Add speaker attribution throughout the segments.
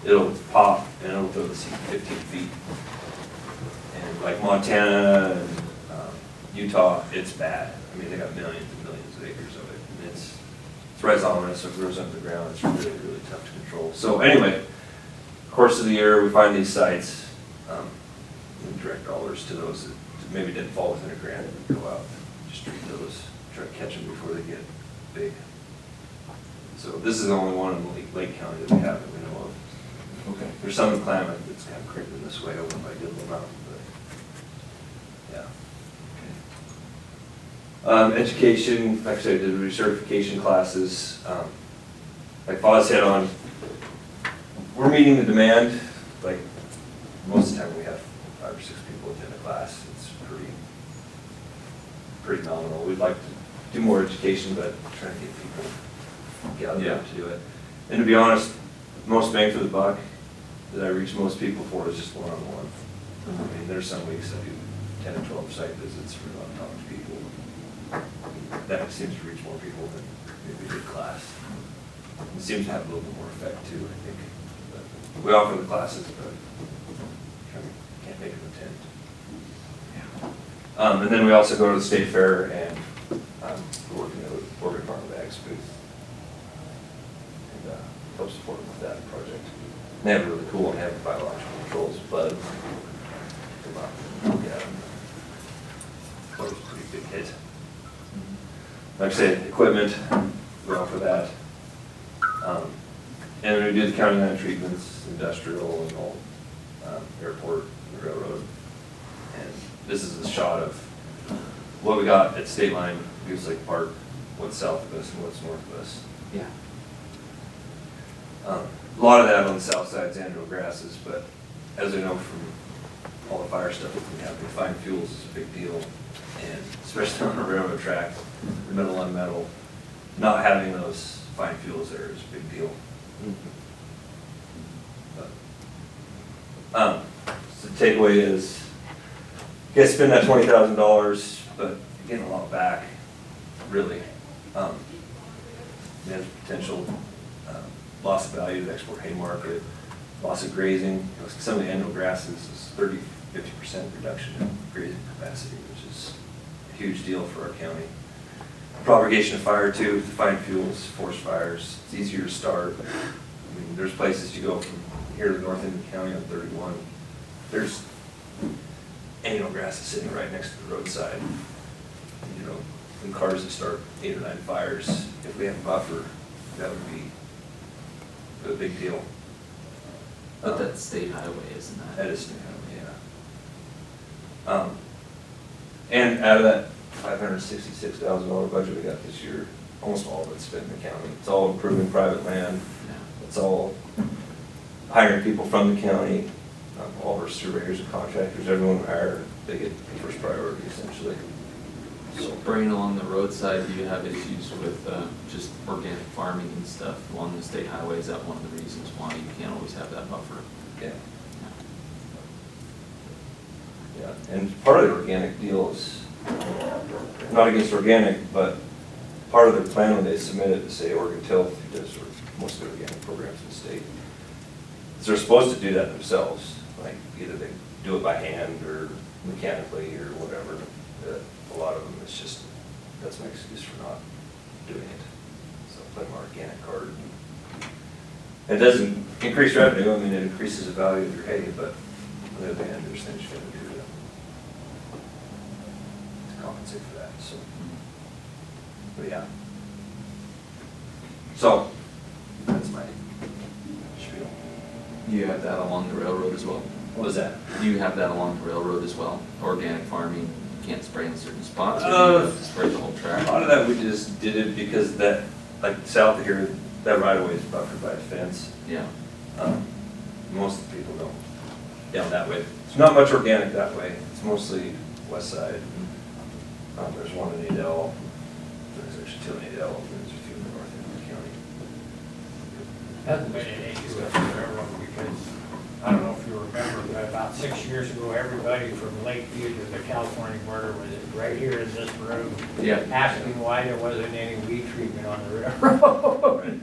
Speaker 1: it'll pop and it'll throw the seed 15 feet. And like Montana and Utah, it's bad. I mean, they got millions and millions of acres of it. And it's rhizomatous, so it grows under the ground. It's really, really tough to control. So anyway, course of the year, we find these sites, we direct dollars to those that maybe didn't fall within a grant, and go out, just treat those, try to catch them before they get big. So this is the only one in Lake County that we have that we know of.
Speaker 2: Okay.
Speaker 1: There's some in Klamath that's kind of creeping this way over by Goodwill Mountain, but yeah. Education, like I said, I did recertification classes. Like Foz hit on, we're meeting the demand. Like most of the time we have 5 or 6 people attend a class. It's pretty nominal. We'd like to do more education, but trying to get people gathered up to do it. And to be honest, most bang for the buck that I reach most people for is just one-on-one. I mean, there's some weeks I do 10 or 12 site visits for about talking to people. That seems to reach more people than maybe a good class. It seems to have a little bit more effect too, I think. But we offer the classes, but can't make them attend. And then we also go to the state fair and we're working at the Oregon Farm Bags booth and help support them with that project. They have really cool and they have biological controls, but come up and look at them. That was a pretty big hit. Like I said, equipment, we offer that. And we do the county line treatments, industrial and all, airport, and railroad. And this is a shot of what we got at state line, Goose Lake Park, what's south of us and what's north of us.
Speaker 2: Yeah.
Speaker 1: A lot of that on the south side is annual grasses, but as we know from all the fire stuff that's been happening, fine fuels is a big deal. And especially on a railroad track, metal on metal, not having those fine fuels there is a big deal. But, so the takeaway is, you guys spend that $20,000, but you're getting a lot back, really. There's potential loss of value of the export hay market, loss of grazing. You know, some of the annual grasses is 30–50% reduction in grazing capacity, which is a huge deal for our county. Propagation of fire too, the fine fuels, forest fires, it's easier to start. I mean, there's places you go from here to the north end of the county on 31. There's annual grasses sitting right next to the roadside. You know, in cars that start 8 or 9 fires, if we have a buffer, that would be a big deal.
Speaker 2: But that's state highway, isn't that?
Speaker 1: That is state highway, yeah. And out of that $566,000 budget we got this year, almost all of it's spent in the county. It's all improving private land.
Speaker 2: Yeah.
Speaker 1: It's all hiring people from the county. All of our surveyors and contractors, everyone we hire, they get first priority essentially.
Speaker 2: So bringing along the roadside, do you have issues with just organic farming and stuff along the state highway? Is that one of the reasons why you can't always have that buffer?
Speaker 1: Yeah. Yeah, and part of the organic deal is, not against organic, but part of their plan when they submit it to say Oregon Tilth, who does most of the organic programs in the state, is they're supposed to do that themselves. Like either they do it by hand or mechanically or whatever. A lot of them, it's just, that's my excuse for not doing it. So play my organic card. It doesn't increase revenue, I mean, it increases the value of your hay, but on the other hand, there's things you gotta do to compensate for that, so. But yeah. So, that's my spiel.
Speaker 2: You have that along the railroad as well?
Speaker 1: What was that?
Speaker 2: Do you have that along the railroad as well? Organic farming, you can't spray in certain spots, or do you have to spray the whole track?
Speaker 1: A lot of that we just did it because that, like south of here, that right of way is buffered by a fence.
Speaker 2: Yeah.
Speaker 1: Most of the people don't down that way. There's not much organic that way. It's mostly west side. There's one in Adel. There's actually 2 in Adel, and there's a few in the north end of the county.
Speaker 3: Hasn't been an issue with the railroad because, I don't know if you remember, but about 6 years ago, everybody from Lakeview to the California border was right here in this room.
Speaker 2: Yeah.
Speaker 3: Asking why there wasn't any weed treatment on the railroad.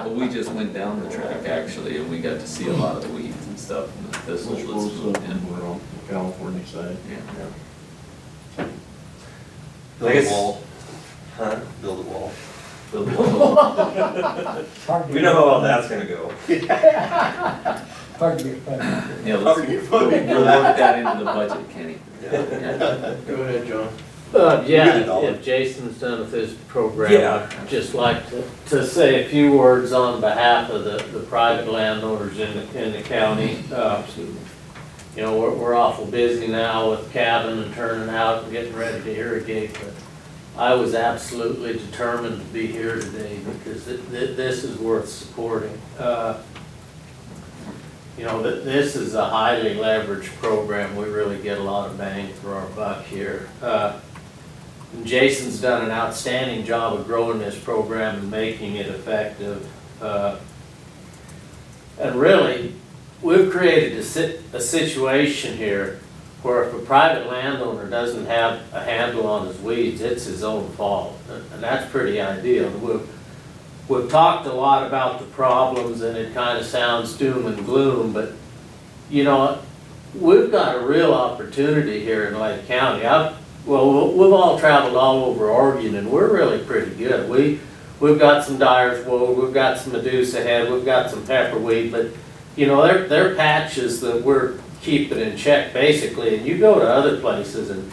Speaker 2: Well, we just went down the track actually, and we got to see a lot of the weeds and stuff, and the thistles.
Speaker 4: Which was
Speaker 2: and
Speaker 4: we're on the California side.
Speaker 2: Yeah.
Speaker 1: I guess-
Speaker 5: wall,
Speaker 1: Huh?
Speaker 5: build a wall.
Speaker 1: Build a wall.
Speaker 3: Hard to
Speaker 1: We know how well that's gonna go.
Speaker 3: Hard to get funded.
Speaker 2: Yeah, let's, we'll work that into the budget, Kenny. Yeah.
Speaker 4: Go ahead, John.
Speaker 5: get a
Speaker 6: Yeah,
Speaker 5: dollar.
Speaker 6: if Jason's done with his program,
Speaker 1: Yeah.
Speaker 6: I'd just like to say a few words on behalf of the private landowners in the county.
Speaker 2: Absolutely.
Speaker 6: You know, we're awful busy now with calving and turning out and getting ready to irrigate, but I was absolutely determined to be here today because this is worth supporting. You know, this is a highly leveraged program. We really get a lot of bang for our buck here. And Jason's done an outstanding job of growing this program and making it effective. And really, we've created a situation here where if a private landowner doesn't have a handle on his weeds, it's his own fault. And that's pretty ideal. We've talked a lot about the problems and it kind of sounds doom and gloom, but you know, we've got a real opportunity here in Lake County. We've all traveled all over Oregon and we're really pretty good. We've got some Dyer's woad, we've got some Medusa head, we've got some pepperweed, but you know, they're patches that we're keeping in check basically. And you go to other places and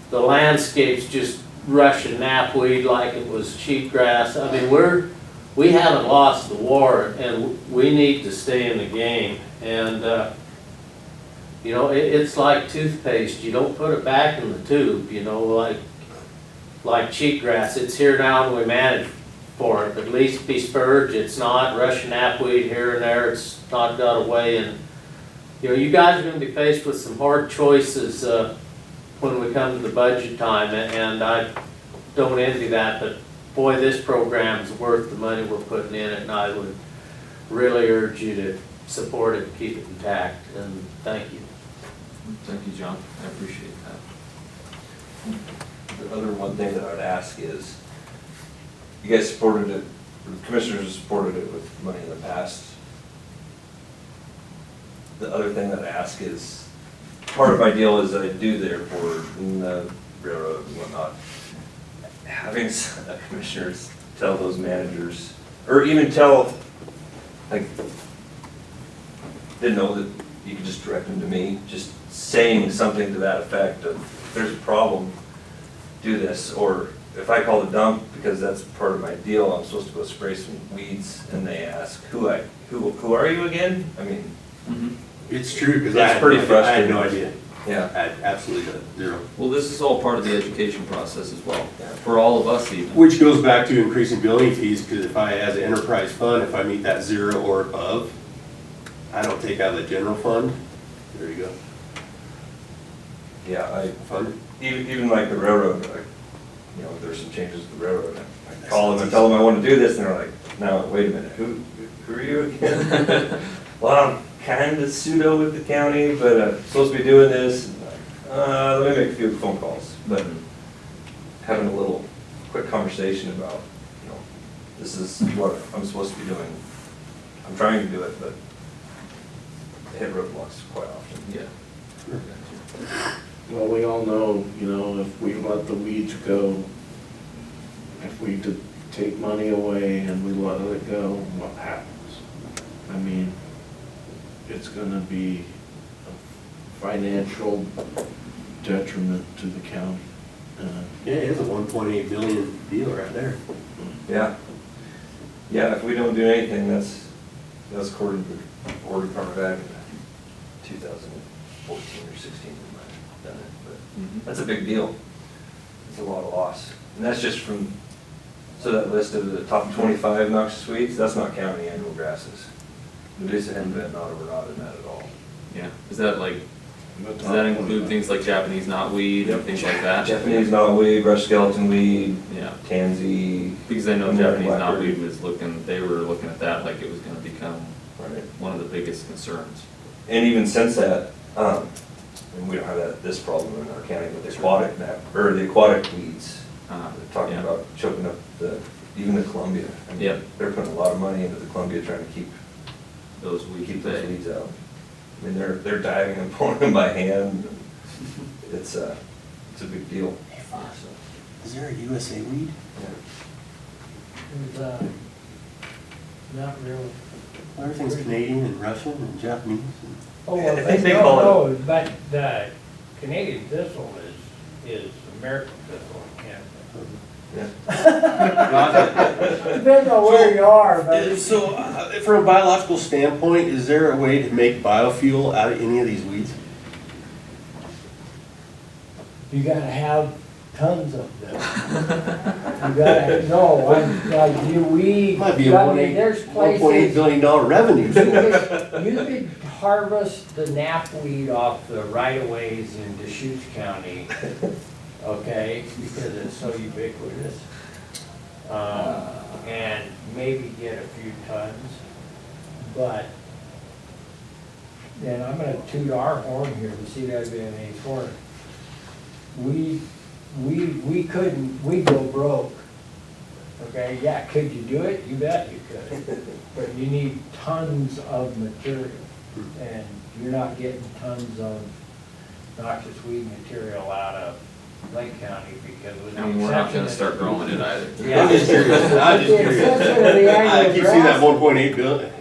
Speaker 6: the landscape's just Russian knapweed like it was cheatgrass. I mean, we haven't lost the war and we need to stay in the game. And you know, it's like toothpaste. You don't put it back in the tube, you know, like cheatgrass. It's here now and we manage for it. But at least be spurge, it's not. Russian knapweed here and there, it's not got away. And you know, you guys are going to be faced with some hard choices when we come to the budget time, and I don't envy that, but boy, this program's worth the money we're putting in it, and I would really urge you to support it and keep it intact, and thank you.
Speaker 2: Thank you, John. I appreciate that.
Speaker 1: The other one thing that I would ask is, you guys supported it, the commissioners have supported it with money in the past. The other thing that I ask is, part of my deal is that I do the airport and the railroad and whatnot. Having commissioners tell those managers, or even tell, like, didn't know that you could just direct them to me, just saying something to that effect of, if there's a problem, do this, or if I call the dump, because that's part of my deal, I'm supposed to go spray some weeds, and they ask, who are you again? I mean,
Speaker 5: It's true, because
Speaker 1: It's pretty
Speaker 5: I had
Speaker 1: frustrating.
Speaker 5: no idea.
Speaker 1: yeah.
Speaker 5: I had absolutely zero.
Speaker 2: Well, this is all part of the education process as well,
Speaker 1: Yeah.
Speaker 2: for all of us even.
Speaker 5: Which goes back to increasing billing fees, because if I, as an enterprise fund, if I meet that 0 or above, I don't take out of the general fund. There you go.
Speaker 1: Yeah,
Speaker 5: Fund.
Speaker 1: even like the railroad, like, you know, there's some changes to the railroad. I call them and tell them I want to do this, and they're like, no, wait a minute, who are you again? Well, I'm kind of pseudo with the county, but I'm supposed to be doing this. And like, let me make a few phone calls, but having a little quick conversation about, you know, this is what I'm supposed to be doing. I'm trying to do it, but I hit roadblocks quite often.
Speaker 2: Yeah.
Speaker 4: Well, we all know, you know, if we let the weeds go, if we take money away and we let it go, what happens? I mean, it's gonna be a financial detriment to the county.
Speaker 5: Yeah, it's a 1.8 million deal right there.
Speaker 1: Yeah. Yeah, if we don't do anything, that's according to the Oregon Department of Ag in 2014 or 16 we might have done it, but that's a big deal. It's a lot of loss. And that's just from, so that list of the top 25 noxious weeds, that's not counting annual grasses. Medusa henbit, not overrotted in that at all.
Speaker 2: Yeah. Is that like, does that include things like Japanese knotweed and things like that?
Speaker 1: Japanese knotweed, brush skeleton weed,
Speaker 2: Yeah.
Speaker 1: tansy.
Speaker 2: Because I know
Speaker 1: American
Speaker 2: Japanese
Speaker 1: blackberry.
Speaker 2: knotweed was they were looking at that like it was gonna become
Speaker 1: Right.
Speaker 2: one of the biggest concerns.
Speaker 1: And even since that, and we don't have this problem in our county, but the aquatic weeds, they're talking
Speaker 2: Yeah.
Speaker 1: about choking up the even the Columbia. I mean,
Speaker 2: Yep.
Speaker 1: they're putting a lot of money into the Columbia trying to keep
Speaker 2: Those weeds
Speaker 1: keep those
Speaker 2: bay.
Speaker 1: weeds out. I mean, they're diving and pulling them by hand. It's a big deal. So,
Speaker 5: Is there a USA weed?
Speaker 3: It's, not really.
Speaker 5: Everything's Canadian and Russian and Japanese.
Speaker 3: Oh,
Speaker 1: I
Speaker 3: well,
Speaker 1: think they
Speaker 3: no,
Speaker 1: call
Speaker 3: no, but the Canadian thistle is American thistle in Canada.
Speaker 1: Yeah.
Speaker 3: Depends on where you are, but
Speaker 5: So, from a biological standpoint, is there a way to make biofuel out of any of these weeds?
Speaker 3: you gotta have tons of them. You gotta, no,
Speaker 5: Might be a
Speaker 3: there's
Speaker 5: $1.8
Speaker 3: places.
Speaker 5: billion revenue
Speaker 3: You
Speaker 5: source.
Speaker 3: could harvest the knapweed off the right-of-ways in Deschutes County, okay, because it's so ubiquitous. And maybe get a few tons, but then I'm gonna toot our horn here, the CWMA's horn. We couldn't, we go broke. Okay, yeah, could you do it? You bet you could. But you need tons of material, and you're not getting tons of noxious weed material out of Lake County because with the
Speaker 2: And we're not
Speaker 3: exception
Speaker 2: gonna
Speaker 3: of-
Speaker 2: start growing it either.
Speaker 3: Yeah.
Speaker 5: I'm just curious, I'm just
Speaker 3: With the exception of the
Speaker 5: curious. I
Speaker 3: annual
Speaker 5: keep seeing that
Speaker 3: grasses.
Speaker 5: 1.8 billion.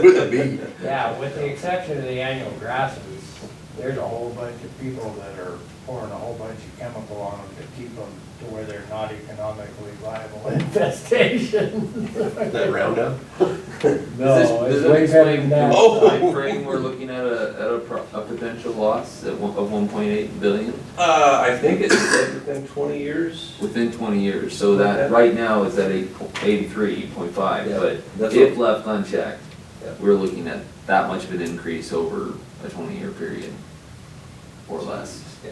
Speaker 5: With a B.
Speaker 3: Yeah, with the exception of the annual grasses, there's a whole bunch of people that are pouring a whole bunch of chemical on them to keep them to where they're not economically viable infestations.
Speaker 5: That Roundup?
Speaker 3: No, it's way better than that.
Speaker 5: Oh.
Speaker 2: Time frame we're looking at a potential loss of 1.8 billion
Speaker 1: I think it's within 20 years.
Speaker 2: within 20 years. So that right now is at 83.5,
Speaker 1: Yeah,
Speaker 2: but
Speaker 1: that's
Speaker 2: if
Speaker 1: what-
Speaker 2: left unchecked,
Speaker 1: Yeah.
Speaker 2: we're looking at that much of an increase over a 20-year period or less.
Speaker 1: Yeah.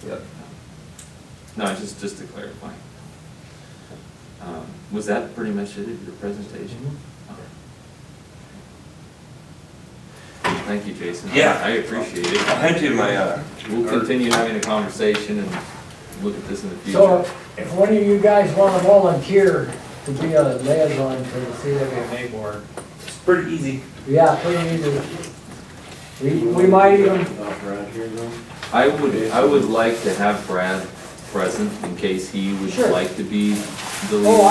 Speaker 1: Yep.
Speaker 2: No, just to clarify. Was that pretty much it of your presentation?
Speaker 3: Mhm.
Speaker 2: Okay. Thank you, Jason.
Speaker 1: Yeah.
Speaker 2: I appreciate
Speaker 1: I
Speaker 2: it.
Speaker 1: had to my,
Speaker 2: We'll continue having a conversation and look at this in the
Speaker 3: So
Speaker 2: future.
Speaker 3: if one of you guys want to volunteer to be a liaison for the CWMA board,
Speaker 1: it's pretty easy.
Speaker 3: yeah, pretty easy. We might even,
Speaker 4: Off right here though.
Speaker 2: I would like to have Brad present in case he would
Speaker 3: Sure.
Speaker 2: like to be the lead.
Speaker 3: oh,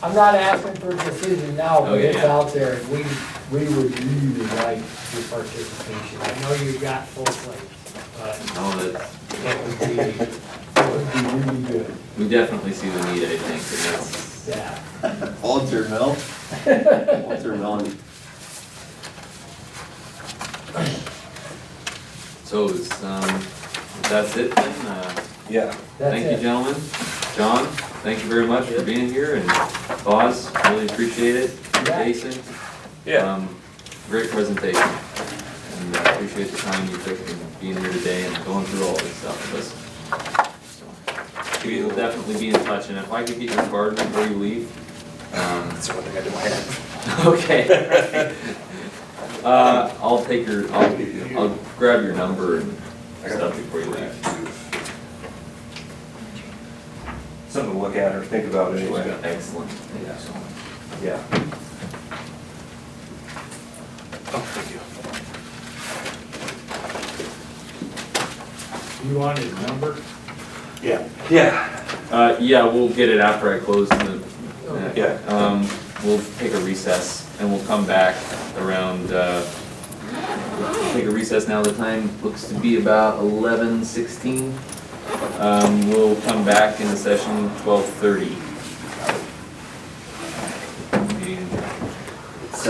Speaker 3: I'm not asking for a decision now, but
Speaker 2: Okay,
Speaker 3: it's
Speaker 2: yeah.
Speaker 3: out there. We would really like your participation. I know you've got full plates, but
Speaker 2: No, that,
Speaker 3: it would be really good,
Speaker 2: we definitely see the need, I think, and that's,
Speaker 3: yeah.
Speaker 5: Odds are no. Odds are none.
Speaker 2: so is, that's it then.
Speaker 1: Yeah.
Speaker 3: That's
Speaker 2: Thank you,
Speaker 3: it.
Speaker 2: gentlemen. John, thank you very much for being here, and Boz, really appreciate it.
Speaker 3: Yeah.
Speaker 2: Jason, great presentation, and I appreciate the time you took in being here today and going through all this stuff with us. So, we'll definitely be in touch, and if I could get your card before you leave.
Speaker 1: That's one thing I do my head.
Speaker 2: Okay. I'll grab your number and stuff before you leave.
Speaker 1: Something to look at or think about anyway.
Speaker 2: Excellent. Thank you so much.
Speaker 1: Yeah. Oh, thank you.
Speaker 3: You want his number?
Speaker 5: Yeah.
Speaker 1: Yeah.
Speaker 2: Yeah, we'll get it after I close the,
Speaker 1: Yeah.
Speaker 2: we'll take a recess and we'll come back around, we'll take a recess now. The time looks to be about 11:16. We'll come back in the session 12:30. Meeting adjourned.
Speaker 1: It's,